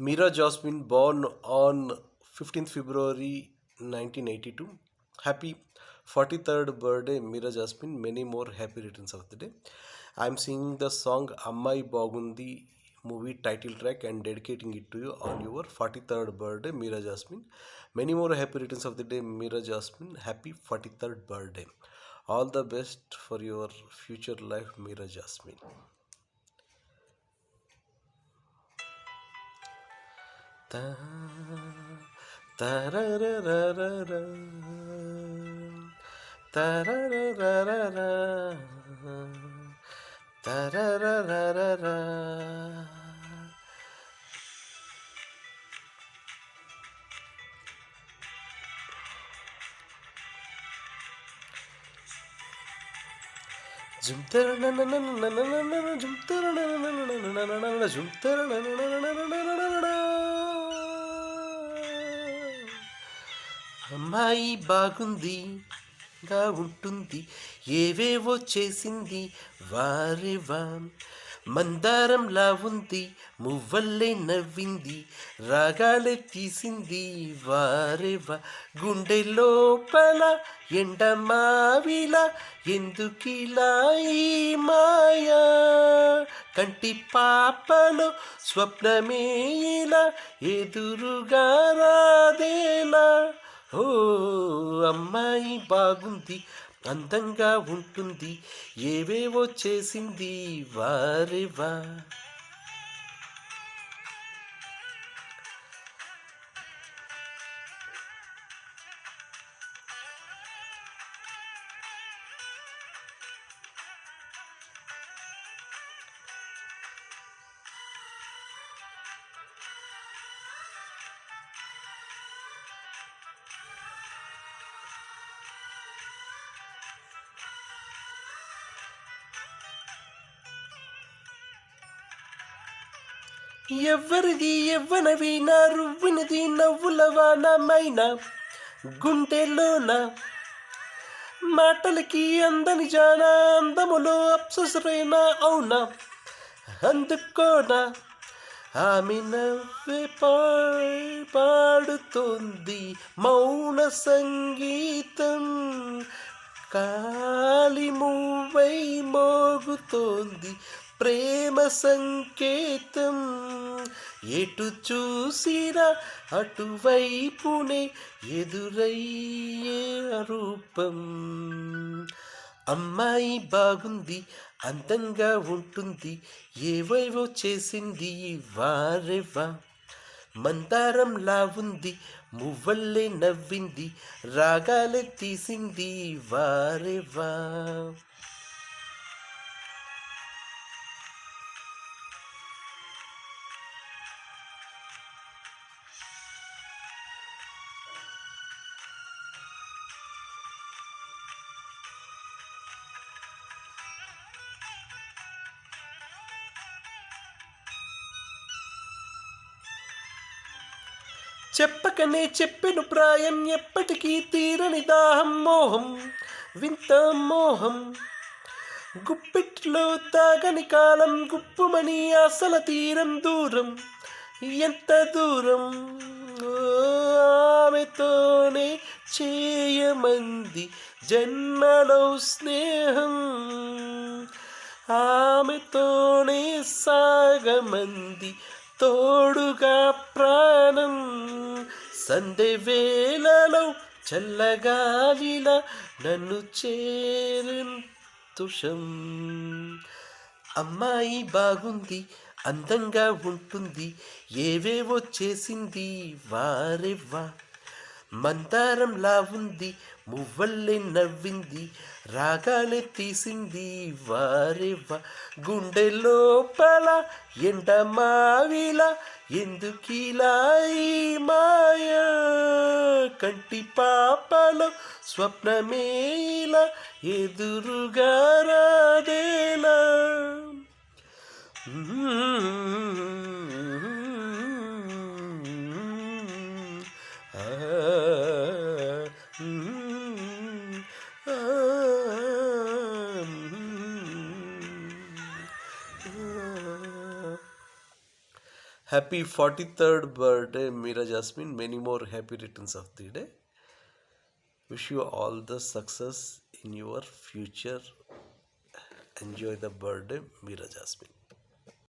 Mira Jasmine, born on 15th February 1982. Happy 43rd birthday, Mira Jasmine. Many more happy returns of the day. I'm singing the song Ammai Bagundi movie title track and dedicating it to you on your 43rd birthday, Mira Jasmine. Many more happy returns of the day, Mira Jasmine. Happy 43rd birthday. All the best for your future life, Mira Jasmine. Ta tarararara, tarararara, tarararara. Jum tarananananananana, jum tarananananananana, jum tarananananananana. అమ్మాయి బాగుంది గా ఉంటుంది ఏవేవో చేసింది వారేవా మందారంలా ఉంది మువ్వల్లే నవ్వింది రాగాలే తీసింది వారేవా గుండె లోపల ఎండమావిలా ఎందుకిలా ఈ మాయా కంటి పాపలో స్వప్నమే ఇలా ఎదురుగా రాదేలా ఓ అమ్మాయి బాగుంది అందంగా ఉంటుంది ఏవేవో చేసింది వారేవా. ఎవరిది ఎవ్వనవి నా రువ్వినది నవ్వుల వానమైన గుండెలోన మాటలకి అందని జాన అందములో అప్సరైనా అవునా అందుకోనా ఆమె నవ్వే పాడుతోంది మౌన సంగీతం కాలి మూవై మోగుతోంది ప్రేమ సంకేతం ఎటు చూసినా అటువైపునే ఎదురయ్యే రూపం అమ్మాయి బాగుంది అందంగా ఉంటుంది ఏవేవో చేసింది వారేవా మందారంలా ఉంది మువ్వల్లే నవ్వింది రాగాలే తీసింది వారేవా. చెప్పకనే చెప్పెను ప్రాయం ఎప్పటికీ తీరని దాహం మోహం వింత మోహం గుప్పిట్లో తాగని కాలం గుప్పుమని అసల తీరం దూరం ఎంత దూరం ఆమెతోనే చేయమంది జన్మలో స్నేహం ఆమెతోనే సాగమంది తోడుగా ప్రాణం సందె వేళలో చల్లగాలిలా నన్ను చేరుతుషం అమ్మాయి బాగుంది అందంగా ఉంటుంది ఏవేవో చేసింది వారేవా మందారంలా ఉంది మువ్వల్లే నవ్వింది రాగాలే తీసింది వారేవా గుండె లోపల ఎండమావిలా ఎందుకిలా ఈ మాయా కంటి పాపలో స్వప్నమే ఇలా ఎదురుగా రాదేలా. Happy 43rd birthday, Mira Jasmine. Many more happy returns of the day. Wish you all the success in your future. Enjoy the birthday, Mira Jasmine.